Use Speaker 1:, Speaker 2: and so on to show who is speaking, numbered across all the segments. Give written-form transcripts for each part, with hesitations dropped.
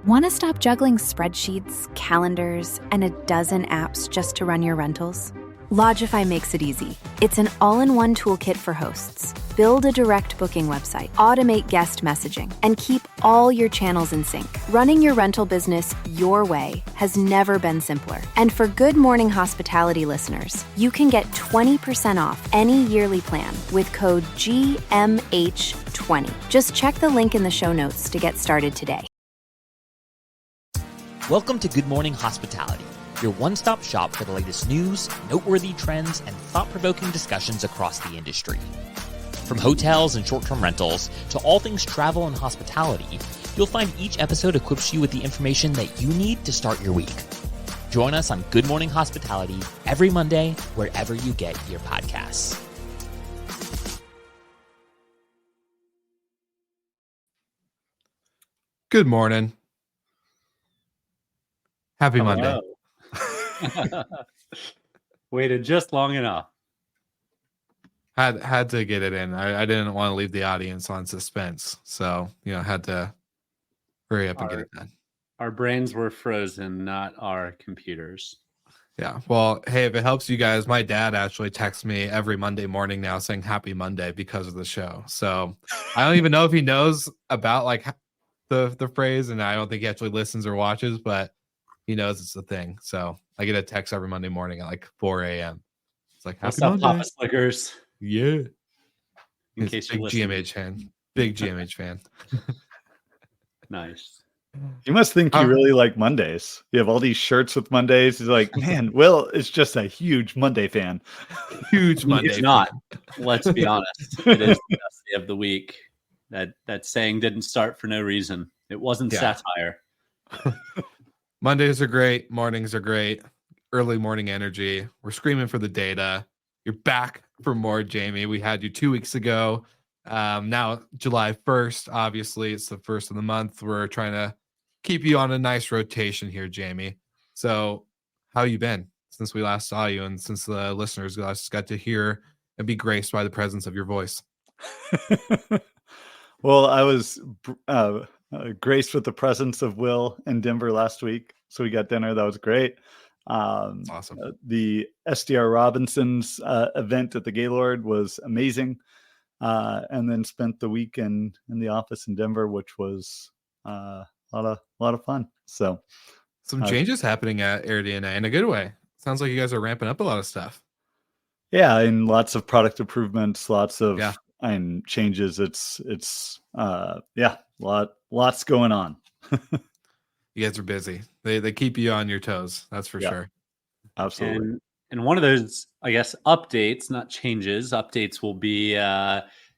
Speaker 1: Want to stop juggling spreadsheets, calendars, and a dozen apps just to run your rentals? Logify makes it easy. It's an all-in-one toolkit for hosts. Build a direct booking website, automate guest messaging, and keep all your channels in sync. Running your rental business your way has never been simpler. And for Good Morning Hospitality listeners, you can get 20% off any yearly plan with code GMH20. Just check the link in the show notes to get started today.
Speaker 2: Welcome to Good Morning Hospitality, your one-stop shop for the latest news, noteworthy trends, and thought-provoking discussions across the industry. From hotels and short-term rentals to all things travel and hospitality, you'll find each episode equips you with the information that you need to start your week. Join us on Good Morning Hospitality every Monday, wherever you get your podcasts.
Speaker 3: Good morning. Happy Monday.
Speaker 4: Waited just long enough.
Speaker 3: Had to get it in. I didn't want to leave the audience on suspense, so had to hurry up and get it done.
Speaker 4: Our brains were frozen, not our computers.
Speaker 3: Yeah. Well, hey, if it helps you guys, my dad actually texts me every Monday morning now saying Happy Monday because of the show. So I don't even know if he knows about like the phrase, and I don't think he actually listens or watches, but he knows it's a thing. So I get a text every Monday morning at like 4 a.m. It's like, Happy Monday.
Speaker 4: Papa Slickers?
Speaker 3: Yeah.
Speaker 4: In case
Speaker 3: big
Speaker 4: you're listening.
Speaker 3: GMH fan. Big GMH fan.
Speaker 4: Nice.
Speaker 5: You must think you really like Mondays. You have all these shirts with Mondays. He's like, man, Will is just a huge Monday fan.
Speaker 3: Huge Monday
Speaker 4: It's not. Let's be honest. It is the best day of the week. That saying didn't start for no reason. It wasn't satire.
Speaker 3: Mondays are great. Mornings are great. Early morning energy. We're screaming for the data. You're back for more, Jamie. We had you 2 weeks ago. Now, July 1st, obviously, it's the first of the month. We're trying to keep you on a nice rotation here, Jamie. So how you been since we last saw you and since the listeners got to hear and be graced by the presence of your voice?
Speaker 5: Well, I was graced with the presence of Will in Denver last week. So we got dinner. That was great.
Speaker 3: Awesome.
Speaker 5: The SDR Robinson's event at the Gaylord was amazing. And then spent the week in the office in Denver, which was a lot of fun. So
Speaker 3: some changes happening at AirDNA in a good way. Sounds like you guys are ramping up a lot of stuff. Yeah,
Speaker 5: and lots of product improvements, lots of and changes. It's lots going on.
Speaker 3: You guys are busy. They keep you on your toes. That's for sure.
Speaker 5: Absolutely.
Speaker 4: And one of those, I guess, updates, not changes, updates will be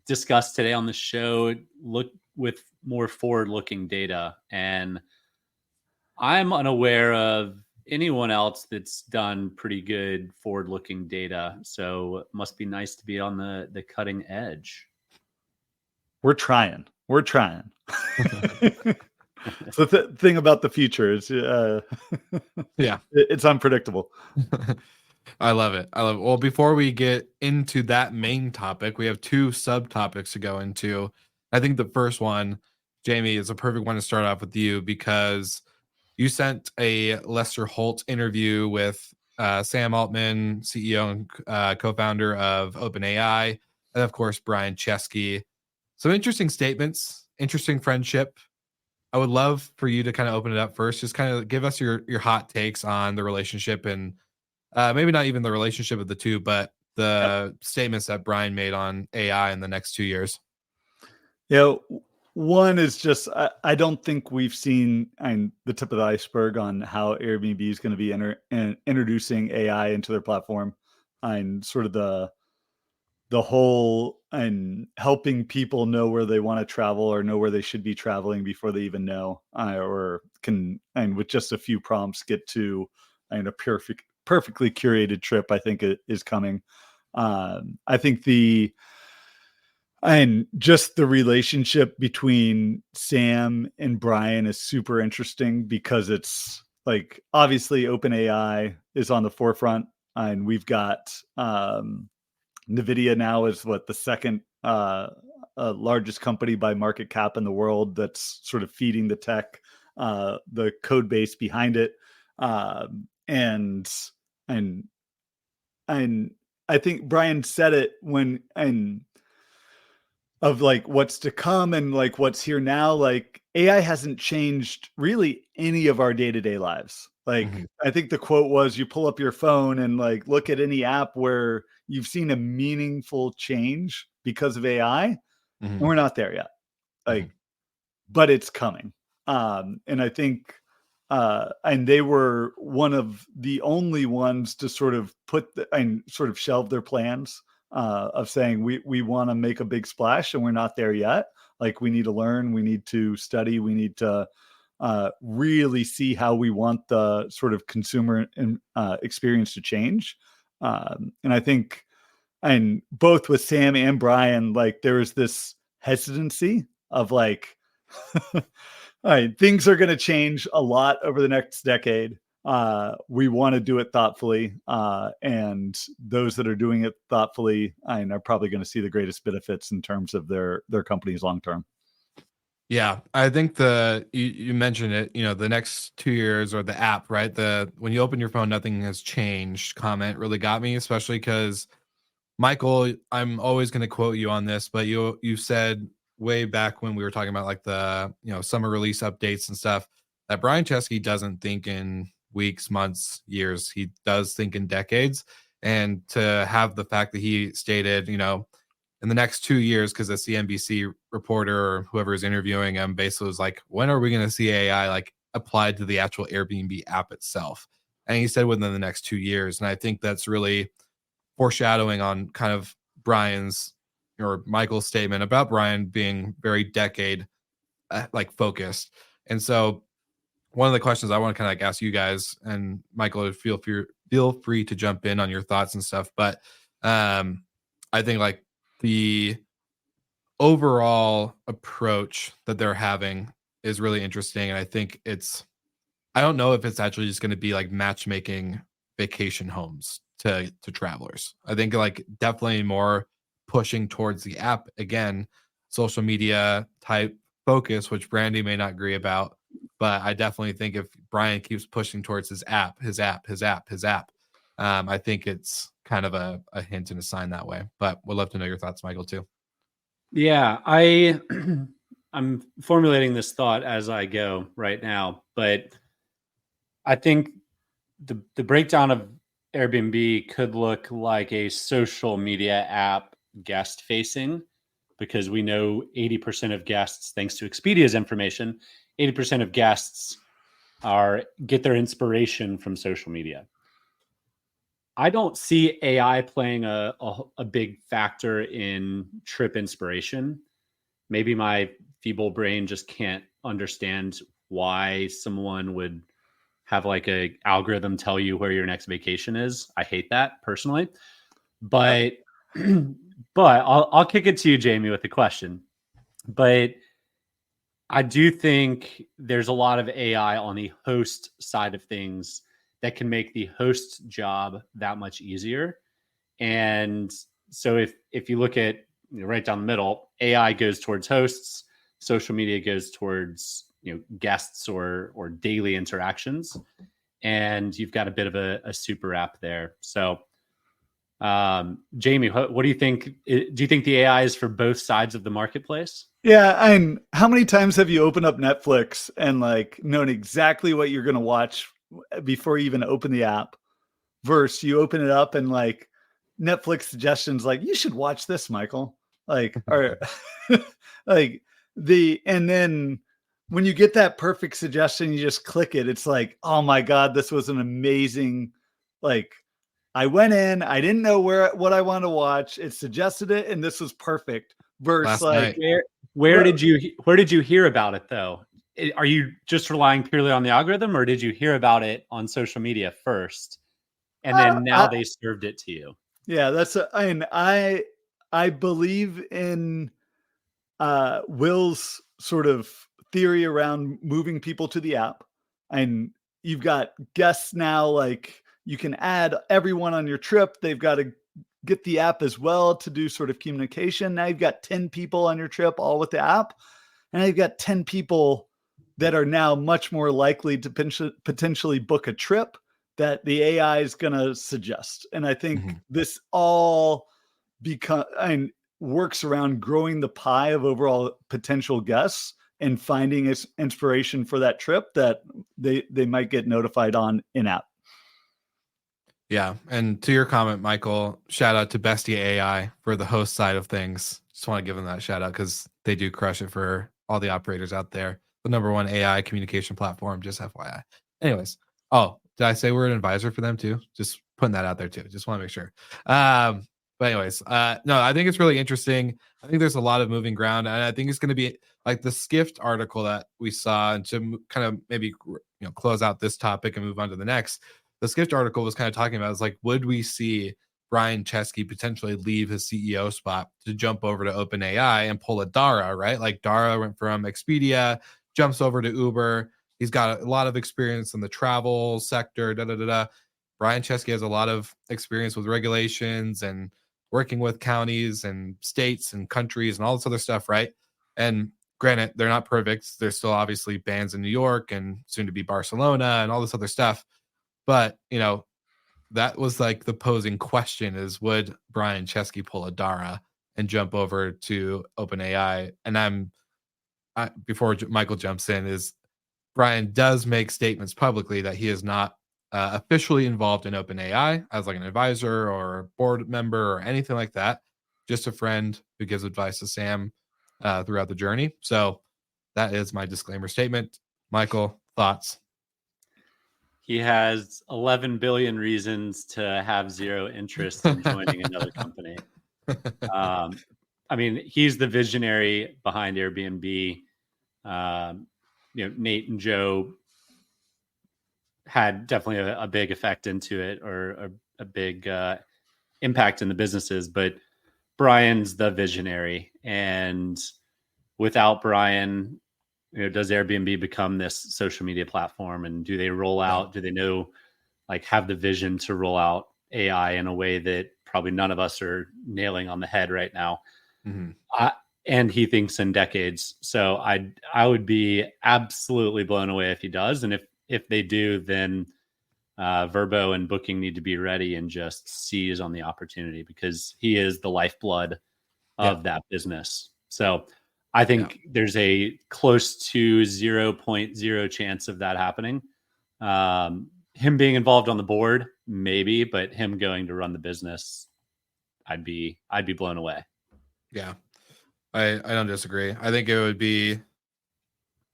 Speaker 4: discussed today on the show. Look with more forward-looking data, and I'm unaware of anyone else that's done pretty good forward-looking data. So it must be nice to be on the cutting edge.
Speaker 5: We're trying. So the thing about the future is, it's unpredictable.
Speaker 3: I love it. Well, before we get into that main topic, we have two subtopics to go into. I think the first one, Jamie, is a perfect one to start off with you because you sent a Lester Holt interview with Sam Altman, CEO and co-founder of OpenAI, and of course, Brian Chesky. Some interesting statements, interesting friendship. I would love for you to kind of open it up first. Just kind of give us your hot takes on the relationship and maybe not even the relationship of the two, but the statements that Brian made on AI in the next 2 years.
Speaker 5: One is just, I don't think we've seen the tip of the iceberg on how Airbnb is going to be introducing AI into their platform and sort of the whole and helping people know where they want to travel or know where they should be traveling before they even know, or can, and with just a few prompts, get to a perfectly curated trip, I think is coming. I think just the relationship between Sam and Brian is super interesting because it's like, obviously OpenAI is on the forefront and we've got, NVIDIA now is the second largest company by market cap in the world that's sort of feeding the tech the code base behind it. And I think Brian said it of like what's to come and like what's here now. Like AI hasn't changed really any of our day-to-day lives. Like I think the quote was, you pull up your phone and like look at any app where you've seen a meaningful change because of AI, and we're not there yet. Like, but it's coming. And I think and they were one of the only ones to sort of sort of shelve their plans of saying we want to make a big splash and we're not there yet. Like we need to learn, we need to study, we need to really see how we want the sort of consumer experience to change. And I think, and both with Sam and Brian, like there was this hesitancy of like, all right, things are going to change a lot over the next decade. We want to do it thoughtfully, and those that are doing it thoughtfully are probably going to see the greatest benefits in terms of their companies long term.
Speaker 3: Yeah, I think you mentioned it, the next 2 years, or the app, right? When you open your phone, nothing has changed comment really got me, especially because Michael, I'm always going to quote you on this, but you said way back when we were talking about like the summer release updates and stuff, that Brian Chesky doesn't think in weeks, months, years. He does think in decades. And to have the fact that he stated, in the next 2 years, because the CNBC reporter or whoever is interviewing him basically was like, when are we going to see AI like applied to the actual Airbnb app itself? And he said within the next 2 years. And I think that's really foreshadowing on kind of Brian's or Michael's statement about Brian being very decade like focused. And so one of the questions I want to kind of like ask you guys, and Michael, feel free to jump in on your thoughts and stuff. But I think like the overall approach that they're having is really interesting. And I think I don't know if it's actually just going to be like matchmaking vacation homes to travelers. I think like definitely more pushing towards the app again, social media type focus, which Brandy may not agree about. But I definitely think if Brian keeps pushing towards his app, I think it's kind of a hint and a sign that way. But we'd love to know your thoughts, Michael, too.
Speaker 4: Yeah, I'm formulating this thought as I go right now, but I think the breakdown of Airbnb could look like a social media app guest facing, because we know 80% of guests, thanks to Expedia's information, 80% of guests get their inspiration from social media. I don't see AI playing a big factor in trip inspiration. Maybe my feeble brain just can't understand why someone would have like a algorithm tell you where your next vacation is. I hate that personally, but I'll kick it to you, Jamie, with the question. But I do think there's a lot of AI on the host side of things that can make the host's job that much easier. And so if you look at right down the middle, AI goes towards hosts, social media goes towards guests or daily interactions, and you've got a bit of a super app there. So Jamie, what do you think? Do you think the AI is for both sides of the marketplace?
Speaker 5: Yeah, and how many times have you opened up Netflix and like known exactly what you're going to watch before you even open the app, versus you open it up and like Netflix suggestions like, you should watch this, Michael, like, or like and then when you get that perfect suggestion, you just click it. It's like, oh my God, this was an amazing, like, I went in, I didn't know what I want to watch. It suggested it, and this was perfect. Versus like,
Speaker 4: where did you hear about it though? Are you just relying purely on the algorithm, or did you hear about it on social media first, and then now they served it to you?
Speaker 5: Yeah, I believe in Will's sort of theory around moving people to the app, and you've got guests now, like you can add everyone on your trip. They've got to get the app as well to do sort of communication. Now you've got 10 people on your trip, all with the app. And now you've got 10 people that are now much more likely to potentially book a trip that the AI is going to suggest. And I think this all works around growing the pie of overall potential guests and finding inspiration for that trip that they might get notified on in-app.
Speaker 3: Yeah. And to your comment, Michael, shout out to Bestie AI for the host side of things. Just want to give them that shout out because they do crush it for all the operators out there. The #1 AI communication platform, just FYI. Anyways, did I say we're an advisor for them too? Just putting that out there too. Just want to make sure. But anyways, no, I think it's really interesting. I think there's a lot of moving ground, and I think it's going to be like the Skift article that we saw, and to kind of maybe close out this topic and move on to the next. The Skift article was kind of talking about is like, would we see Brian Chesky potentially leave his CEO spot to jump over to OpenAI and pull a Dara, right? Like Dara went from Expedia, jumps over to Uber. He's got a lot of experience in the travel sector. Brian Chesky has a lot of experience with regulations and working with counties and states and countries and all this other stuff, right? And granted, they're not perfect. There's still obviously bans in New York and soon to be Barcelona and all this other stuff. But, that was like the posing question is, would Brian Chesky pull a Dara and jump over to OpenAI? And before Michael jumps in, is Brian does make statements publicly that he is not officially involved in OpenAI as like an advisor or a board member or anything like that. Just a friend who gives advice to Sam throughout the journey. So that is my disclaimer statement. Michael, thoughts?
Speaker 4: He has 11 billion reasons to have zero interest in joining another company. I mean, he's the visionary behind Airbnb. Nate and Joe had definitely a big effect into it, or a big impact in the businesses. But Brian's the visionary, and without Brian, does Airbnb become this social media platform? And do they roll out? Do they have the vision to roll out AI in a way that probably none of us are nailing on the head right now? And he thinks in decades. So I would be absolutely blown away if he does. And if they do, then Verbo and Booking need to be ready and just seize on the opportunity, because he is the lifeblood of that business. So I think there's a close to 0.0 chance of that happening. Him being involved on the board, maybe, but him going to run the business, I'd be blown away.
Speaker 3: Yeah, I don't disagree. I think it would be,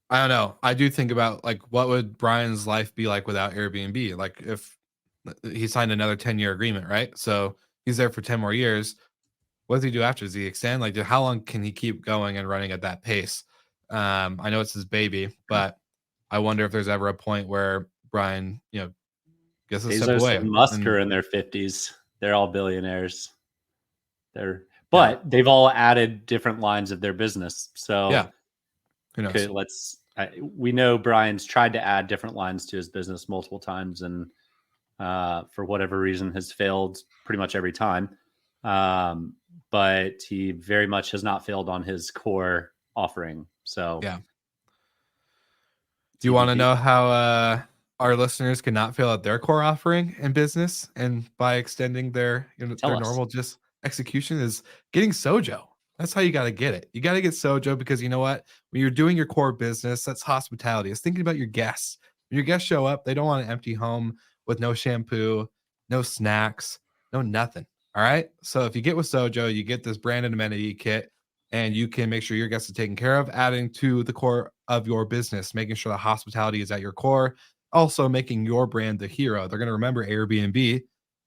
Speaker 3: I don't know. I do think about like, what would Brian's life be like without Airbnb? Like if he signed another 10-year agreement, right? So he's there for 10 more years. What does he do after? Does he extend? Like, how long can he keep going and running at that pace? I know it's his baby, but I wonder if there's ever a point where Brian, gets a step away.
Speaker 4: And Musk are in their 50s. They're all billionaires. But they've all added different lines of their business. So
Speaker 3: who knows?
Speaker 4: We know Brian's tried to add different lines to his business multiple times, and for whatever reason has failed pretty much every time. But he very much has not failed on his core offering. So
Speaker 3: do you want to know how our listeners cannot fail at their core offering in business, and by extending their normal just execution, is getting Sojo? That's how you got to get it. You got to get Sojo, because you know what? When you're doing your core business, that's hospitality. It's thinking about your guests. When your guests show up, they don't want an empty home with no shampoo, no snacks, no nothing. All right. So if you get with Sojo, you get this branded amenity kit, and you can make sure your guests are taken care of, adding to the core of your business, making sure the hospitality is at your core, also making your brand the hero. They're going to remember Airbnb,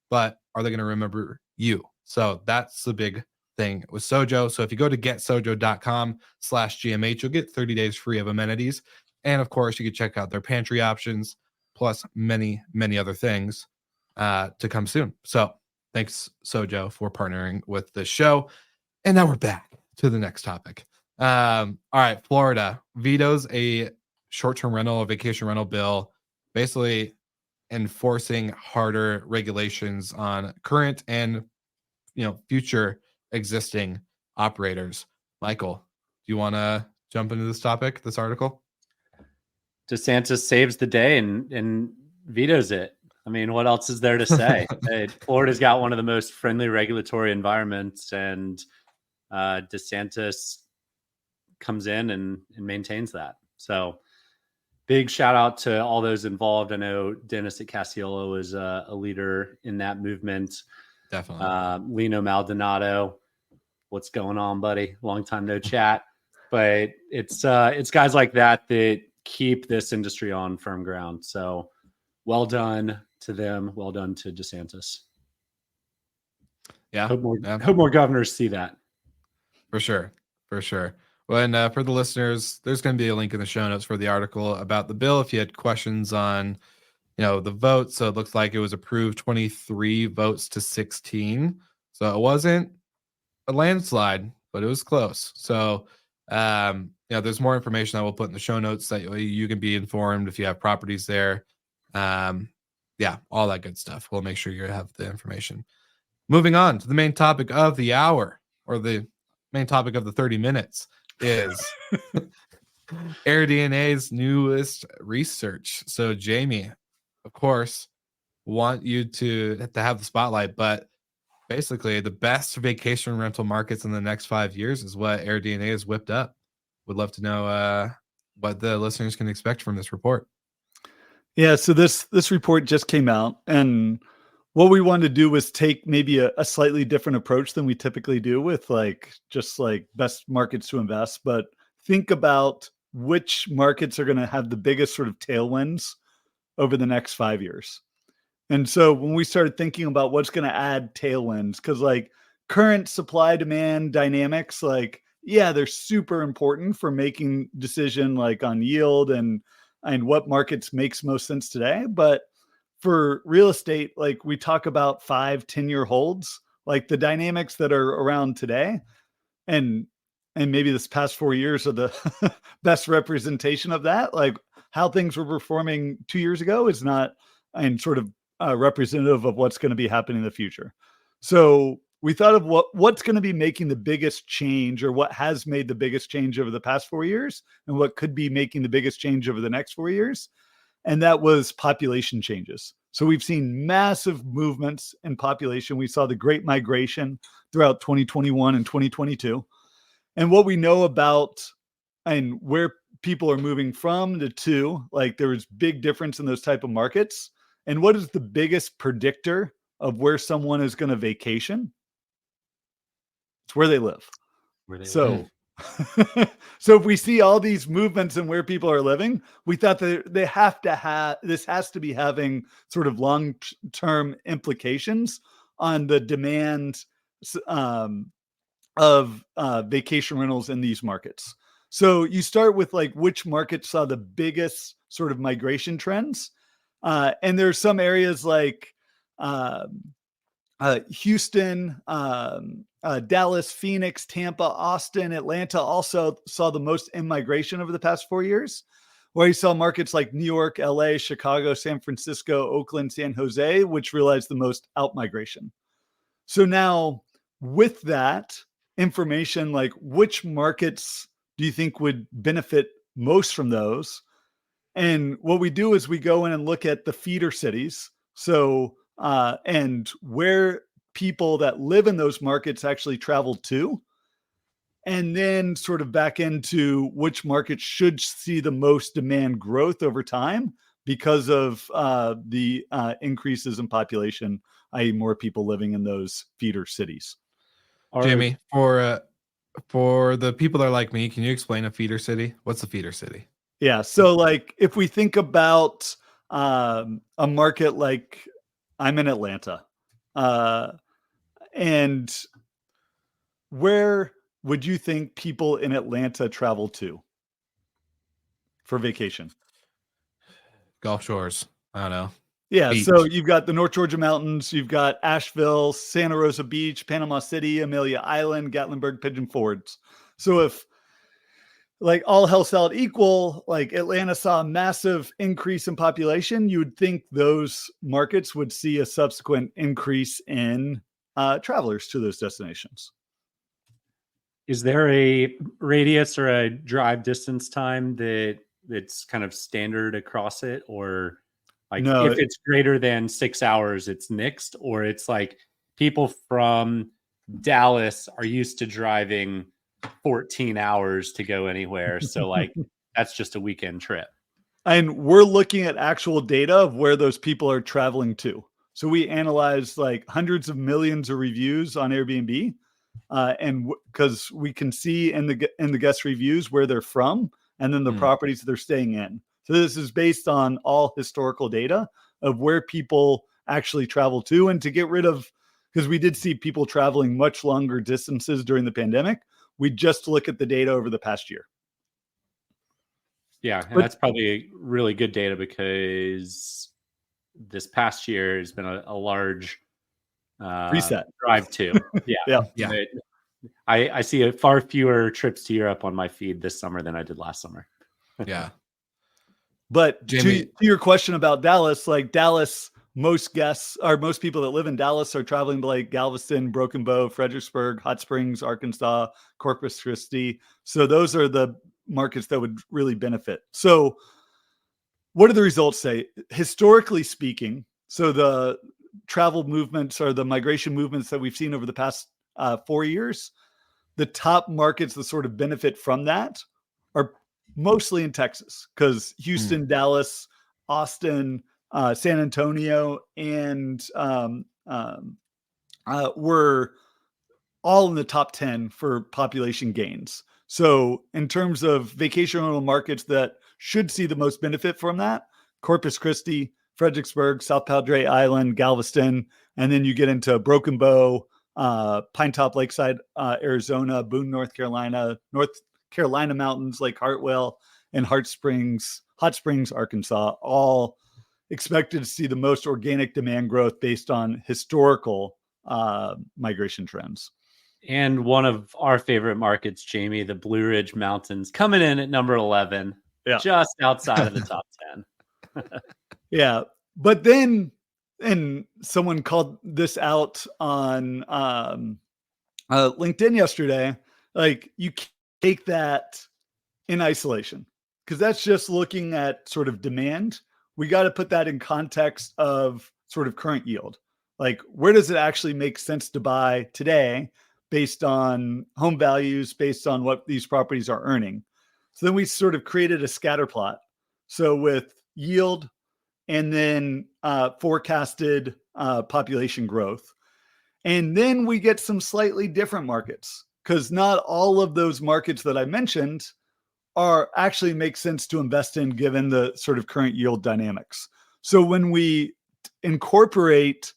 Speaker 3: but are they going to remember you? So that's the big thing with Sojo. So if you go to getsojo.com/GMH, you'll get 30 days free of amenities. And of course, you can check out their pantry options, plus many, many other things to come soon. So thanks, Sojo, for partnering with the show. And now we're back to the next topic. All right, Florida vetoes a short-term rental, a vacation rental bill, basically enforcing harder regulations on current and future existing operators. Michael, do you want to jump into this topic, this article?
Speaker 4: DeSantis saves the day and vetoes it. I mean, what else is there to say? Florida's got one of the most friendly regulatory environments, and DeSantis comes in and maintains that. So big shout out to all those involved. I know Dennis at Cassiola was a leader in that movement.
Speaker 3: Definitely.
Speaker 4: Lino Maldonado, what's going on, buddy? Long time no chat. But it's guys like that keep this industry on firm ground. So well done to them. Well done to DeSantis.
Speaker 3: Yeah.
Speaker 4: Hope more governors see that.
Speaker 3: For sure. Well, and for the listeners, there's going to be a link in the show notes for the article about the bill if you had questions on, the vote. So it looks like it was approved 23 votes to 16. So it wasn't a landslide, but it was close. So, there's more information I will put in the show notes that you can be informed if you have properties there. All that good stuff. We'll make sure you have the information. Moving on to the main topic of the hour, or the main topic of the 30 minutes, is AirDNA's newest research. So, Jamie, of course, want you to have the spotlight, but basically the best vacation rental markets in the next 5 years is what AirDNA has whipped up. Would love to know what the listeners can expect from this report.
Speaker 5: Yeah, so this report just came out, and what we wanted to do was take maybe a slightly different approach than we typically do with just best markets to invest, but think about which markets are going to have the biggest sort of tailwinds over the next 5 years. And so when we started thinking about what's going to add tailwinds, because current supply demand dynamics, they're super important for making decision on yield and what markets makes most sense today. But for real estate, we talk about 5-10 year holds, the dynamics that are around today, and maybe this past 4 years are the best representation of that. How things were performing 2 years ago is not representative of what's going to be happening in the future. So we thought of what's going to be making the biggest change, or what has made the biggest change over the past 4 years, and what could be making the biggest change over the next 4 years. And that was population changes. So we've seen massive movements in population. We saw the Great Migration throughout 2021 and 2022. And what we know about and where people are moving from to, there was big difference in those type of markets. And what is the biggest predictor of where someone is going to vacation? It's where they live. So if we see all these movements and where people are living, we thought that this has to be having sort of long-term implications on the demand of vacation rentals in these markets. So you start with which markets saw the biggest sort of migration trends. And there's some areas Houston, Dallas, Phoenix, Tampa, Austin, Atlanta also saw the most in-migration over the past 4 years, where you saw markets like New York, LA, Chicago, San Francisco, Oakland, San Jose, which realized the most out-migration. So now with that information, which markets do you think would benefit most from those? And what we do is we go in and look at the feeder cities. So, and where people that live in those markets actually travel to, and then sort of back into which markets should see the most demand growth over time because of the increases in population, i.e. more people living in those feeder cities.
Speaker 3: Jamie, for the people that are like me, can you explain a feeder city? What's a feeder city?
Speaker 5: Yeah. So if we think about a market I'm in Atlanta, and where would you think people in Atlanta travel to for vacation?
Speaker 3: Gulf Shores. I don't know.
Speaker 5: Yeah.
Speaker 3: Beach.
Speaker 5: So you've got the North Georgia mountains, you've got Asheville, Santa Rosa Beach, Panama City, Amelia Island, Gatlinburg, Pigeon Forge. So if all else held equal, Atlanta saw a massive increase in population, you would think those markets would see a subsequent increase in travelers to those destinations.
Speaker 4: Is there a radius or a drive distance time that it's kind of standard across it, or like
Speaker 5: No,
Speaker 4: if it's greater than 6 hours, it's nixed, or it's like people from Dallas are used to driving 14 hours to go anywhere. So like that's just a weekend trip.
Speaker 5: and we're looking at actual data of where those people are traveling to. So we analyzed like hundreds of millions of reviews on Airbnb, and because we can see in the guest reviews where they're from, and then the properties they're staying in. So this is based on all historical data of where people actually travel to, and to get rid of, because we did see people traveling much longer distances during the pandemic. We just look at the data over the past year.
Speaker 4: Yeah, and that's probably really good data, because this past year has been a large
Speaker 5: Reset
Speaker 4: drive to.
Speaker 5: Yeah.
Speaker 4: I see far fewer trips to Europe on my feed this summer than I did last summer.
Speaker 3: Yeah.
Speaker 5: But
Speaker 3: Jamie,
Speaker 5: to your question about Dallas, like Dallas, most people that live in Dallas are traveling to like Galveston, Broken Bow, Fredericksburg, Hot Springs, Arkansas, Corpus Christi. So those are the markets that would really benefit. So what do the results say? Historically speaking, so the travel movements or the migration movements that we've seen over the past 4 years, the top markets that sort of benefit from that are mostly in Texas, because Houston, Dallas, Austin, San Antonio, and were all in the top 10 for population gains. So in terms of vacation rental markets that should see the most benefit from that, Corpus Christi, Fredericksburg, South Padre Island, Galveston, and then you get into Broken Bow, Pine Top, Lakeside, Arizona, Boone, North Carolina Mountains, Lake Hartwell, and Hot Springs, Arkansas, all expected to see the most organic demand growth based on historical migration trends.
Speaker 4: And one of our favorite markets, Jamie, the Blue Ridge Mountains, coming in at number 11, just outside of the top 10.
Speaker 5: Yeah. But then, and someone called this out on LinkedIn yesterday, like you take that in isolation, because that's just looking at sort of demand. We got to put that in context of sort of current yield. Like, where does it actually make sense to buy today based on home values, based on what these properties are earning? So then we sort of created a scatter plot. So with yield and then forecasted population growth. And then we get some slightly different markets, because not all of those markets that I mentioned are actually make sense to invest in given the sort of current yield dynamics. So when we incorporate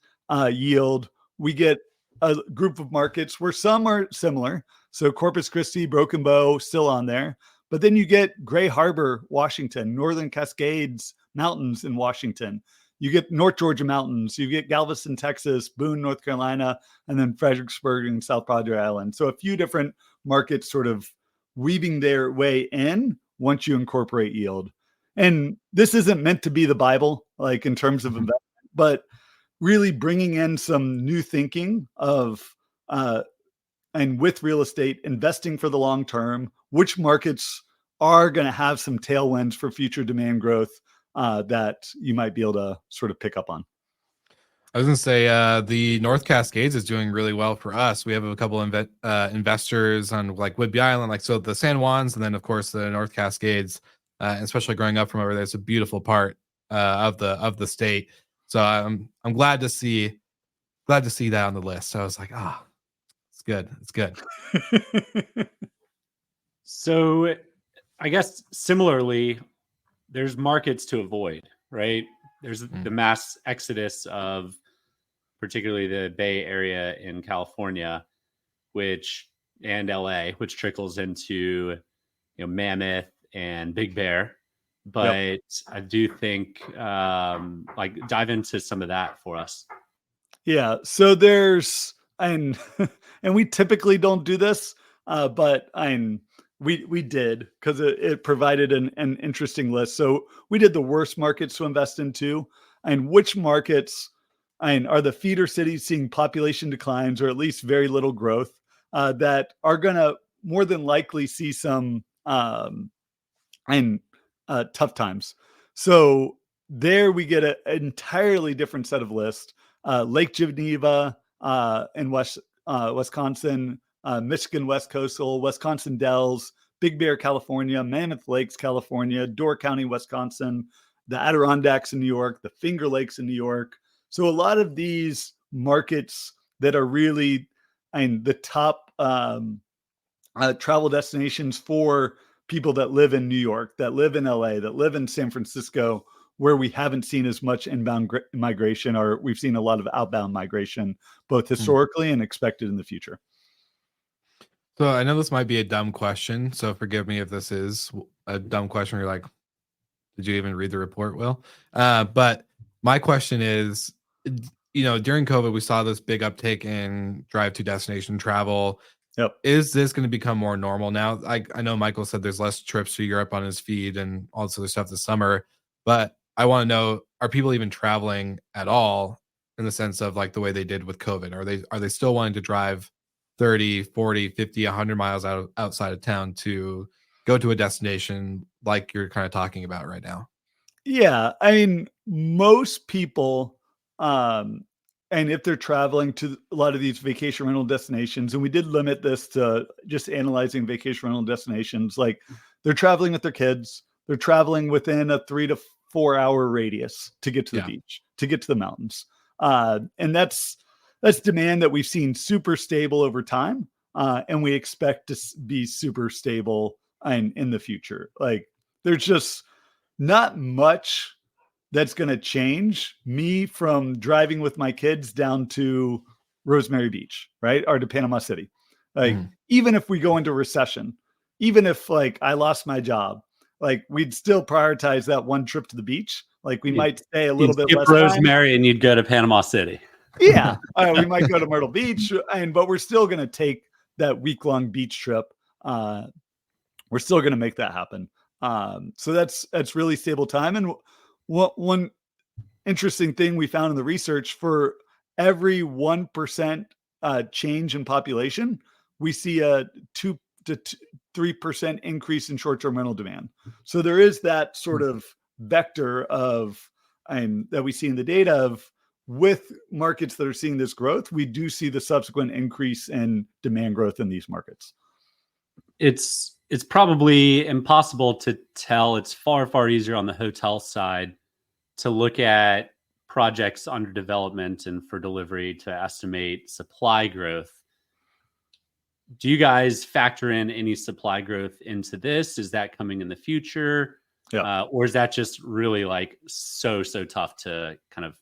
Speaker 5: yield, we get a group of markets where some are similar. So Corpus Christi, Broken Bow, still on there. But then you get Gray Harbor, Washington, Northern Cascades Mountains in Washington. You get North Georgia Mountains. You get Galveston, Texas, Boone, North Carolina, and then Fredericksburg and South Padre Island. So a few different markets sort of weaving their way in once you incorporate yield. And this isn't meant to be the Bible, like in terms of investment, but really bringing in some new thinking of, and with real estate, investing for the long term, which markets are going to have some tailwinds for future demand growth that you might be able to sort of pick up on.
Speaker 3: I was going to say the North Cascades is doing really well for us. We have a couple investors on like Whidbey Island, like so the San Juans, and then of course the North Cascades, especially growing up from over there. It's a beautiful part of the state. So I'm glad to see that on the list. So I was like, it's good. It's good.
Speaker 4: So I guess similarly, there's markets to avoid, right? There's the mass exodus of particularly the Bay Area in California, and LA, which trickles into Mammoth and Big Bear. But I do think like dive into some of that for us.
Speaker 5: Yeah. So there's and we typically don't do this, but we did, because it provided an interesting list. So we did the worst markets to invest into, and which markets are the feeder cities seeing population declines or at least very little growth that are going to more than likely see some tough times. So there we get an entirely different set of lists. Lake Geneva in Wisconsin, Michigan West Coastal, Wisconsin Dells, Big Bear, California, Mammoth Lakes, California, Door County, Wisconsin, the Adirondacks in New York, the Finger Lakes in New York. So a lot of these markets that are really the top travel destinations for people that live in New York, that live in LA, that live in San Francisco, where we haven't seen as much inbound migration, or we've seen a lot of outbound migration, both historically and expected in the future.
Speaker 3: So I know this might be a dumb question, so forgive me if this is a dumb question. You're like, did you even read the report, Will? But my question is, during COVID, we saw this big uptake in drive to destination travel.
Speaker 5: Yep.
Speaker 3: Is this going to become more normal now? I know Michael said there's less trips to Europe on his feed and all this other stuff this summer, but I want to know, are people even traveling at all in the sense of like the way they did with COVID? Are they still wanting to drive 30, 40, 50, 100 miles outside of town to go to a destination like you're kind of talking about right now?
Speaker 5: Yeah. I mean, most people, and if they're traveling to a lot of these vacation rental destinations, and we did limit this to just analyzing vacation rental destinations, like they're traveling with their kids, they're traveling within a 3 to 4 hour radius to get to the beach, to get to the mountains. And that's demand that we've seen super stable over time. And we expect to be super stable in the future. Like there's just not much that's going to change me from driving with my kids down to Rosemary Beach, right? Or to Panama City. Like, even if we go into recession, even if like I lost my job, like we'd still prioritize that one trip to the beach. Like we might stay a little bit less
Speaker 4: Rosemary time. And you'd go to Panama City.
Speaker 5: Yeah. We might go to Myrtle Beach, but we're still going to take that week-long beach trip. We're still going to make that happen. So that's really stable time. And one interesting thing we found in the research, for every 1% change in population, we see a 2 to 3% increase in short-term rental demand. So there is that sort of vector of that we see in the data of, with markets that are seeing this growth, we do see the subsequent increase in demand growth in these markets.
Speaker 4: It's probably impossible to tell. It's far, far easier on the hotel side to look at projects under development and for delivery to estimate supply growth. Do you guys factor in any supply growth into this? Is that coming in the future?
Speaker 5: Yeah.
Speaker 4: Or is that just really like so tough to kind of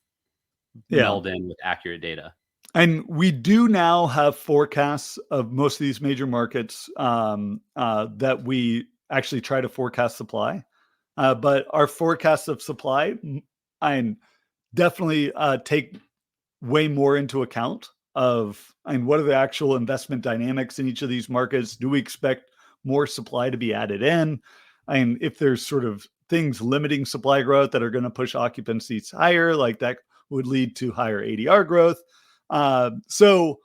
Speaker 4: meld in with accurate data?
Speaker 5: And we do now have forecasts of most of these major markets that we actually try to forecast supply. But our forecasts of supply definitely take way more into account of what are the actual investment dynamics in each of these markets. Do we expect more supply to be added in? And if there's sort of things limiting supply growth that are going to push occupancies higher, like that would lead to higher ADR growth. So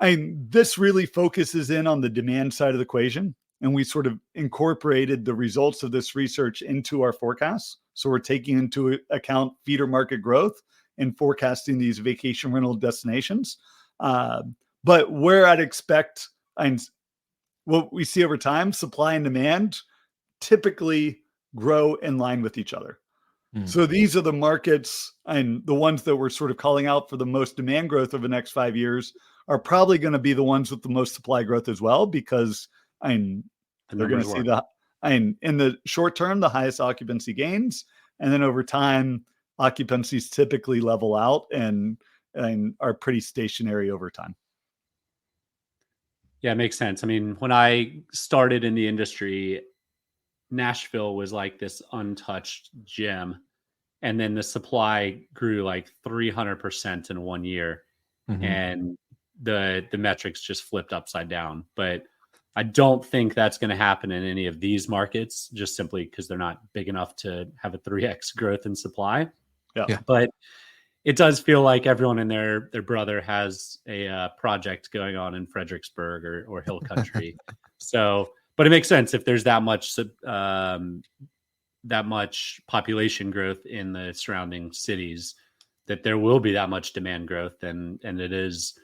Speaker 5: this really focuses in on the demand side of the equation. And we sort of incorporated the results of this research into our forecasts. So we're taking into account feeder market growth and forecasting these vacation rental destinations. But where I'd expect, and what we see over time, supply and demand typically grow in line with each other. So these are the markets, and the ones that we're sort of calling out for the most demand growth over the next 5 years are probably going to be the ones with the most supply growth as well, because they're going to see in the short term, the highest occupancy gains. And then over time, occupancies typically level out and are pretty stationary over time.
Speaker 4: Yeah, it makes sense. I mean, when I started in the industry, Nashville was like this untouched gem. And then the supply grew like 300% in 1 year. And the metrics just flipped upside down. But I don't think that's going to happen in any of these markets, just simply because they're not big enough to have a 3x growth in supply.
Speaker 5: Yeah.
Speaker 4: But it does feel like everyone and their brother has a project going on in Fredericksburg or Hill Country. But it makes sense if there's that much that much population growth in the surrounding cities, that there will be that much demand growth, and it is,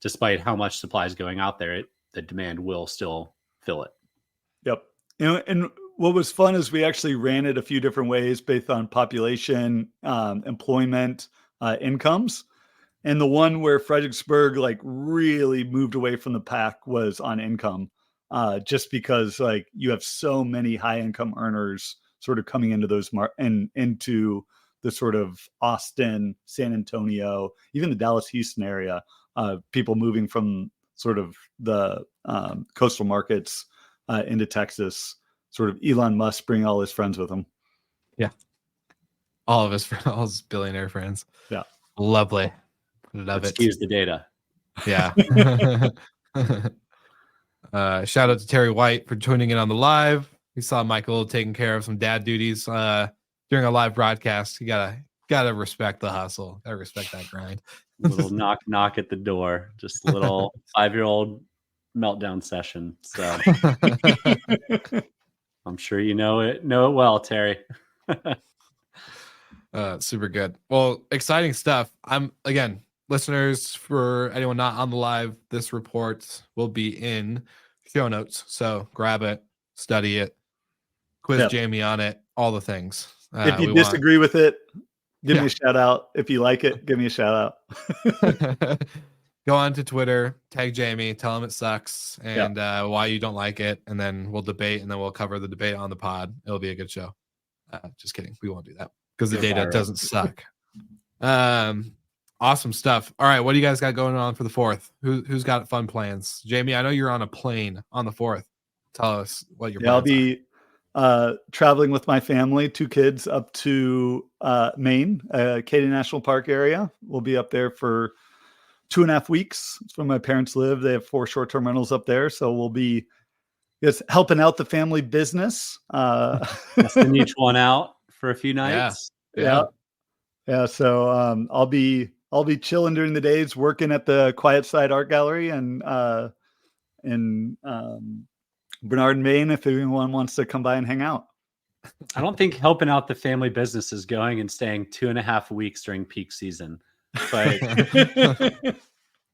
Speaker 4: despite how much supply is going out there, the demand will still fill it.
Speaker 5: Yep. And what was fun is we actually ran it a few different ways based on population, employment, incomes. And the one where Fredericksburg like really moved away from the pack was on income, just because like you have so many high income earners sort of coming into those into the sort of Austin, San Antonio, even the Dallas Houston area, people moving from sort of the coastal markets into Texas, sort of Elon Musk bringing all his friends with him.
Speaker 3: Yeah. All of his billionaire friends.
Speaker 5: Yeah.
Speaker 3: Lovely. Love it.
Speaker 4: Excuse the data.
Speaker 3: Yeah. Shout out to Terry White for tuning in on the live. We saw Michael taking care of some dad duties during a live broadcast. You gotta respect the hustle. Gotta respect that grind.
Speaker 4: Little knock at the door. Just a little 5-year-old meltdown session. So I'm sure you know it well, Terry.
Speaker 3: Super good. Well, exciting stuff. Again, listeners, for anyone not on the live, this report will be in show notes. So grab it, study it, quiz Jamie on it, all the things.
Speaker 5: If you disagree with it, give me a shout out. If you like it, give me a shout out.
Speaker 3: Go on to Twitter, tag Jamie, tell him it sucks and why you don't like it. And then we'll debate, and then we'll cover the debate on the pod. It'll be a good show. Just kidding. We won't do that because the data doesn't suck. Awesome stuff. All right. What do you guys got going on for the 4th? Who's got fun plans? Jamie, I know you're on a plane on the 4th. Tell us what your plans
Speaker 5: I'll be traveling with my family, 2 kids up to Maine, Acadia National Park area. We'll be up there for 2.5 weeks. It's where my parents live. They have 4 short-term rentals up there. So we'll be just helping out the family business.
Speaker 4: Testing each one out for a few nights.
Speaker 5: Yeah. So I'll be chilling during the days, working at the Quiet Side Art Gallery and in Bernard, Maine, if anyone wants to come by and hang out.
Speaker 4: I don't think helping out the family business is going and staying 2.5 weeks during peak season. But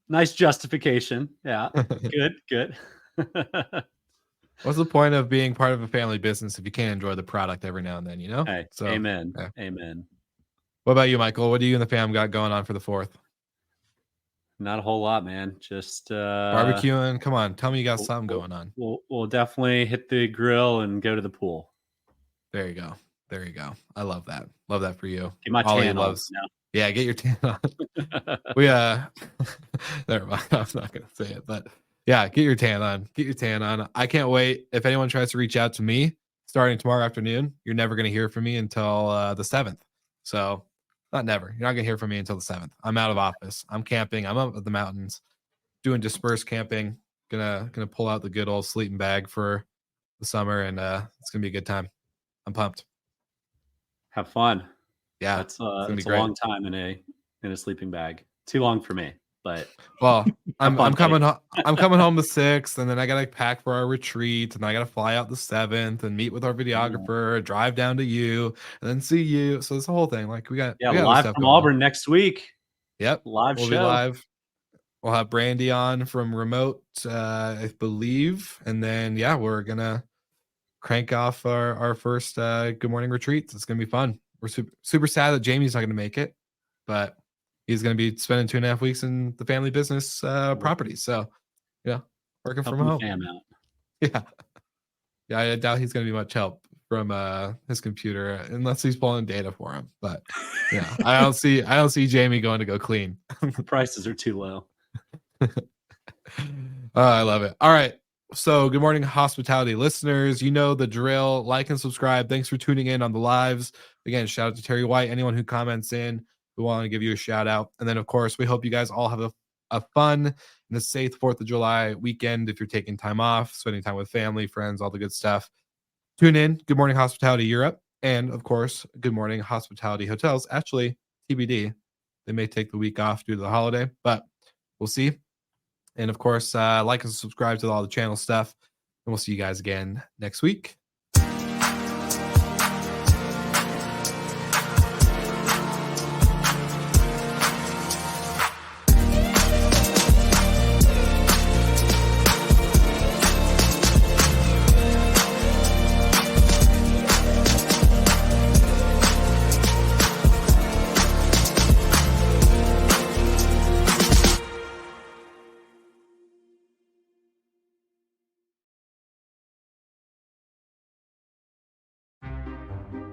Speaker 4: nice justification. Yeah. Good.
Speaker 3: What's the point of being part of a family business if you can't enjoy the product every now and then, you know?
Speaker 4: Hey,
Speaker 3: so,
Speaker 4: amen. Yeah. Amen.
Speaker 3: What about you, Michael? What do you and the fam got going on for the 4th?
Speaker 4: Not a whole lot, man. Just
Speaker 3: barbecuing. Come on, tell me you got something going on.
Speaker 4: We'll definitely hit the grill and go to the pool.
Speaker 3: There you go. I love that. Love that for you.
Speaker 4: Get my tan on.
Speaker 3: Yeah, get your tan on. We never mind. I'm not gonna say it, but yeah, get your tan on. I can't wait. If anyone tries to reach out to me starting tomorrow afternoon, you're never gonna hear from me until the 7th. So not never. You're not gonna hear from me until the 7th. I'm out of office. I'm camping. I'm up at the mountains doing dispersed camping. Gonna pull out the good old sleeping bag for the summer, and it's gonna be a good time. I'm pumped.
Speaker 4: Have fun.
Speaker 3: Yeah,
Speaker 4: that's a long time in a sleeping bag. Too long for me, but
Speaker 3: well, I'm coming home the 6th, and then I gotta pack for our retreat, and I gotta fly out the 7th and meet with our videographer, drive down to you, and then see you. So this whole thing, like we got
Speaker 4: live from Auburn next week.
Speaker 3: Yep,
Speaker 4: we'll
Speaker 3: be live. We'll have Brandy on from remote, I believe, and then we're gonna crank off our first Good Morning retreats. It's gonna be fun. We're super sad that Jamie's not gonna make it, but he's gonna be spending 2.5 weeks in the family business property. So working from home. Yeah, I doubt he's gonna be much help from his computer unless he's pulling data for him. But I don't see Jamie going to go clean.
Speaker 4: The prices are too low.
Speaker 3: I love it. All right. So good morning, hospitality listeners. You know the drill. Like and subscribe. Thanks for tuning in on the lives. Again, shout out to Terry White. Anyone who comments in, we want to give you a shout out. And then, of course, we hope you guys all have a fun and a safe 4th of July weekend. If you're taking time off, spending time with family, friends, all the good stuff. Tune in. Good Morning Hospitality Europe. And, of course, Good Morning Hospitality Hotels. Actually, TBD. They may take the week off due to the holiday, but we'll see. And, of course, like and subscribe to all the channel stuff. And we'll see you guys again next week.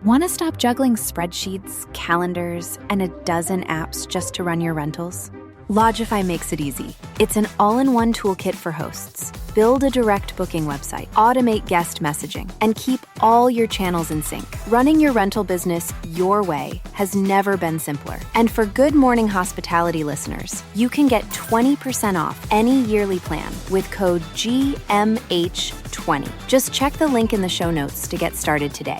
Speaker 1: Want to stop juggling spreadsheets, calendars, and a dozen apps just to run your rentals? Logify makes it easy. It's an all-in-one toolkit for hosts. Build a direct booking website, automate guest messaging, and keep all your channels in sync. Running your rental business your way has never been simpler. And for Good Morning Hospitality listeners, you can get 20% off any yearly plan with code GMH20. Just check the link in the show notes to get started today.